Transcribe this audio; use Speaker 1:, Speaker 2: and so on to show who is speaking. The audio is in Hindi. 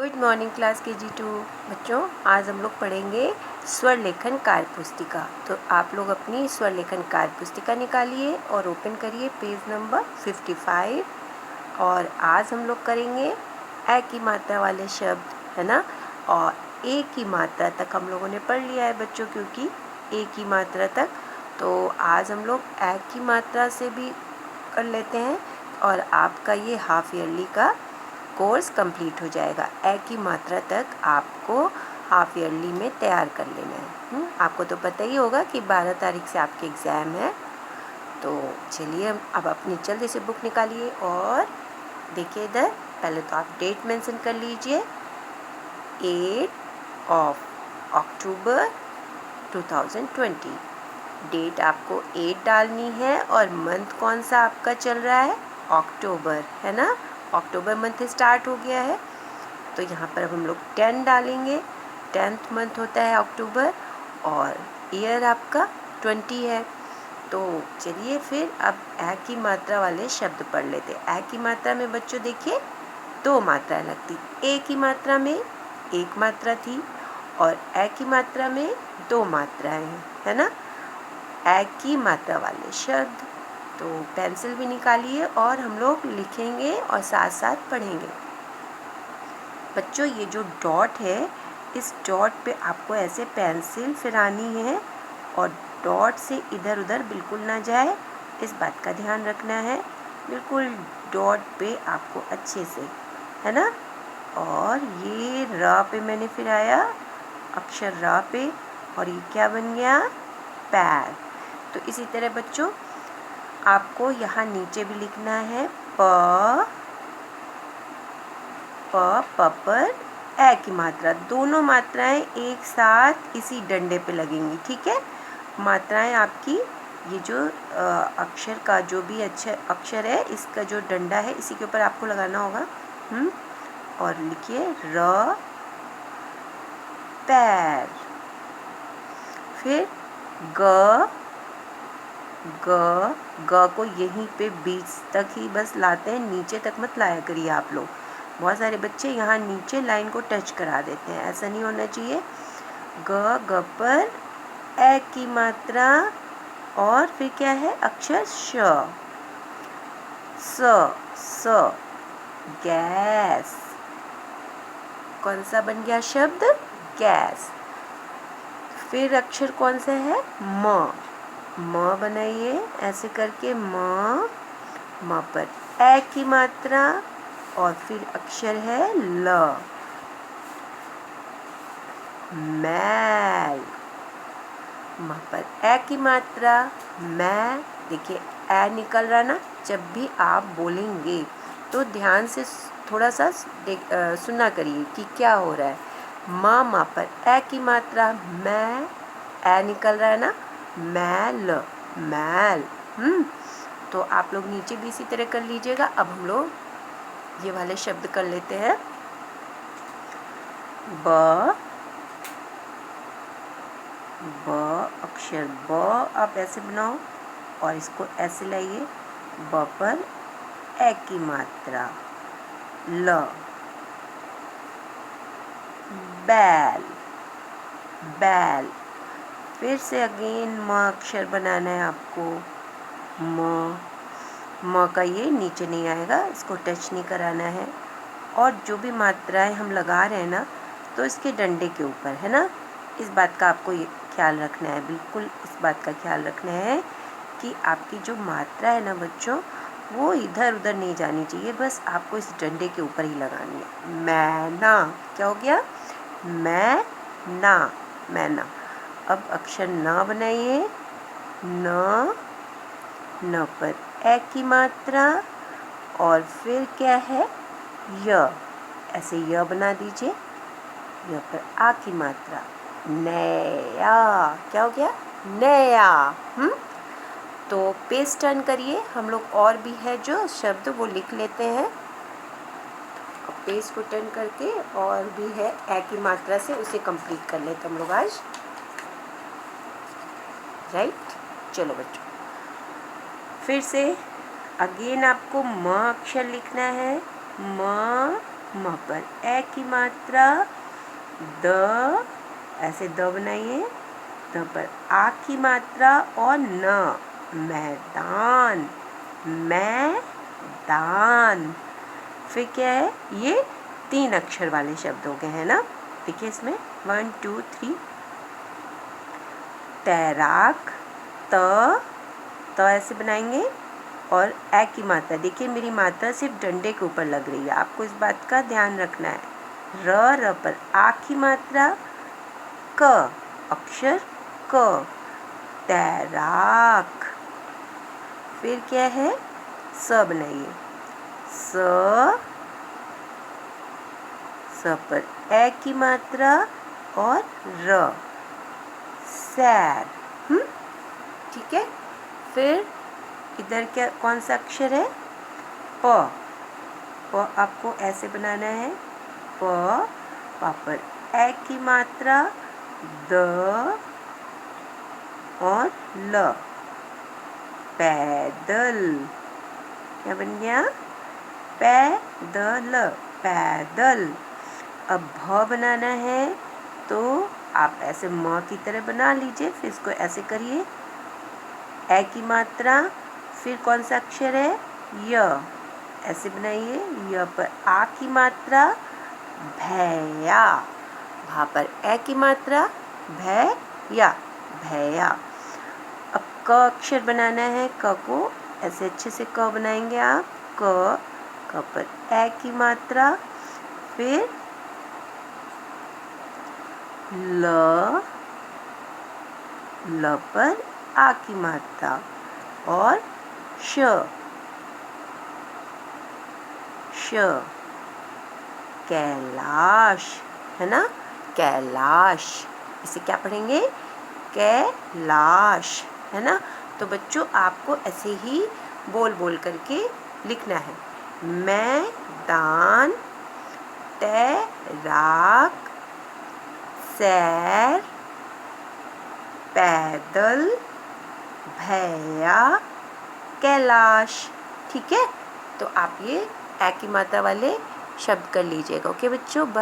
Speaker 1: गुड मॉर्निंग क्लास KG2 बच्चों। आज हम लोग पढ़ेंगे स्वर लेखन कार्य पुस्तिका। तो आप लोग अपनी स्वर लेखन कार्य पुस्तिका निकालिए और ओपन करिए पेज नंबर 55। और आज हम लोग करेंगे ए की मात्रा वाले शब्द, है ना। और ए की मात्रा तक हम लोगों ने पढ़ लिया है बच्चों, क्योंकि ए की मात्रा तक। तो आज हम लोग ए की मात्रा से भी कर लेते हैं और आपका ये हाफ ईयरली का कोर्स कंप्लीट हो जाएगा। ए की मात्रा तक आपको हाफ ईयरली में तैयार कर लेना है। आपको तो पता ही होगा कि 12 तारीख से आपके एग्ज़ाम है। तो चलिए अब अपनी जल्दी से बुक निकालिए और देखिए इधर। पहले तो आप डेट मेंशन कर लीजिए, 8 अक्टूबर 2020। डेट आपको 8 डालनी है और मंथ कौन सा आपका चल रहा है, अक्टूबर, है ना। अक्टूबर मंथ स्टार्ट हो गया है, तो यहाँ पर अब हम लोग 10 डालेंगे। 10th मंथ होता है अक्टूबर और ईयर आपका 20 है। तो चलिए फिर अब ए की मात्रा वाले शब्द पढ़ लेते हैं। ए की मात्रा में बच्चों देखिए 2 मात्राएं लगती। ए की मात्रा में 1 मात्रा थी और ए की मात्रा में 2 मात्राएं हैं, है ना। ए की मात्रा वाले शब्द, तो पेंसिल भी निकालिए और हम लोग लिखेंगे और साथ साथ पढ़ेंगे। बच्चों ये जो डॉट है, इस डॉट पे आपको ऐसे पेंसिल फिरानी है और डॉट से इधर उधर बिल्कुल ना जाए, इस बात का ध्यान रखना है। बिल्कुल डॉट पे आपको अच्छे से, है ना। और ये र पे मैंने फिराया, अक्षर र पे, और ये क्या बन गया, पैर। तो इसी तरह बच्चों आपको यहाँ नीचे भी लिखना है प पर ए की मात्रा। दोनों मात्राएं एक साथ इसी डंडे पे लगेंगी, ठीक है। मात्राएं आपकी ये जो अक्षर का जो भी अक्षर है, इसका जो डंडा है इसी के ऊपर आपको लगाना होगा। और लिखिए र पैर। फिर ग को यहीं पे बीच तक ही बस लाते हैं, नीचे तक मत लाया करिए आप लोग। बहुत सारे बच्चे यहाँ नीचे लाइन को टच करा देते हैं, ऐसा नहीं होना चाहिए। ग पर ए की मात्रा और फिर क्या है, अक्षर श। स गैस। कौन सा बन गया शब्द, गैस। फिर अक्षर कौन सा है, म बनाइए ऐसे करके, म पर ए की मात्रा और फिर अक्षर है ल, मैल। म पर ए की मात्रा, मैं। देखिए ए निकल रहा ना, जब भी आप बोलेंगे तो ध्यान से थोड़ा सा सुना करिए कि क्या हो रहा है। म पर ए की मात्रा, मैं, ए निकल रहा है ना, मैल, मैल। तो आप लोग नीचे भी इसी तरह कर लीजिएगा। अब हम लोग ये वाले शब्द कर लेते हैं। ब अक्षर ब आप ऐसे बनाओ और इसको ऐसे लाइए। ब पर ए की मात्रा, ल, बैल, बैल। फिर से अगेन म अक्षर बनाना है आपको। म का ये नीचे नहीं आएगा, इसको टच नहीं कराना है। और जो भी मात्राएं हम लगा रहे हैं ना, तो इसके डंडे के ऊपर, है ना। इस बात का आपको ये ख्याल रखना है, बिल्कुल इस बात का ख्याल रखना है कि आपकी जो मात्रा है ना बच्चों, वो इधर उधर नहीं जानी चाहिए, बस आपको इस डंडे के ऊपर ही लगानी है। मैना, क्या हो गया, मैना। अब अक्षर न बनाइए। न पर ए की मात्रा और फिर क्या है, य, ऐसे य बना दीजिए। य पर आ की मात्रा, नया। क्या हो गया, नया। तो पेज टर्न करिए, हम लोग और भी है जो शब्द वो लिख लेते हैं। पेज को टर्न करके और भी है ए की मात्रा से, उसे कंप्लीट कर लेते हम लोग आज, राइट। चलो बच्चों, फिर से अगेन आपको म अक्षर लिखना है। म म पर ए की मात्रा, द, ऐसे द बनाइए, द पर आ की मात्रा और न, मैदान, मैदान। फिर क्या है, ये 3 अक्षर वाले शब्द हो गए हैं ना। देखिए इसमें 1 2 3। तैराक, त ऐसे बनाएंगे और ए की मात्रा, देखिए मेरी मात्रा सिर्फ डंडे के ऊपर लग रही है, आपको इस बात का ध्यान रखना है। र पर आ की मात्रा, क अक्षर क, तैराक। फिर क्या है, स बनाइए, स पर ए की मात्रा और र, सैर। ठीक है। फिर इधर क्या, कौन सा अक्षर है, प आपको ऐसे बनाना है, प पर ए की मात्रा, द और ल, पैदल। क्या बन गया, पैदल, पैदल। अब भ बनाना है तो आप ऐसे म की तरह बना लीजिए, फिर इसको ऐसे करिए, ए की मात्रा, फिर कौन सा अक्षर है, य, ऐसे बनाइए, य पर आ की मात्रा, भैया, भा पर ए की मात्रा, भैया, भैया। अब क अक्षर बनाना है, क को ऐसे अच्छे से क बनाएंगे आप, क पर ए की मात्रा, फिर ल पर आ की मात्रा और श, कैलाश, है ना, कैलाश। इसे क्या पढ़ेंगे, कैलाश, है ना। तो बच्चों आपको ऐसे ही बोल बोल करके लिखना है, मैदान, तैराक, सैर, पैदल, भैया, कैलाश। ठीक है, तो आप ये ए की मात्रा वाले शब्द कर लीजिएगा। ओके बच्चों।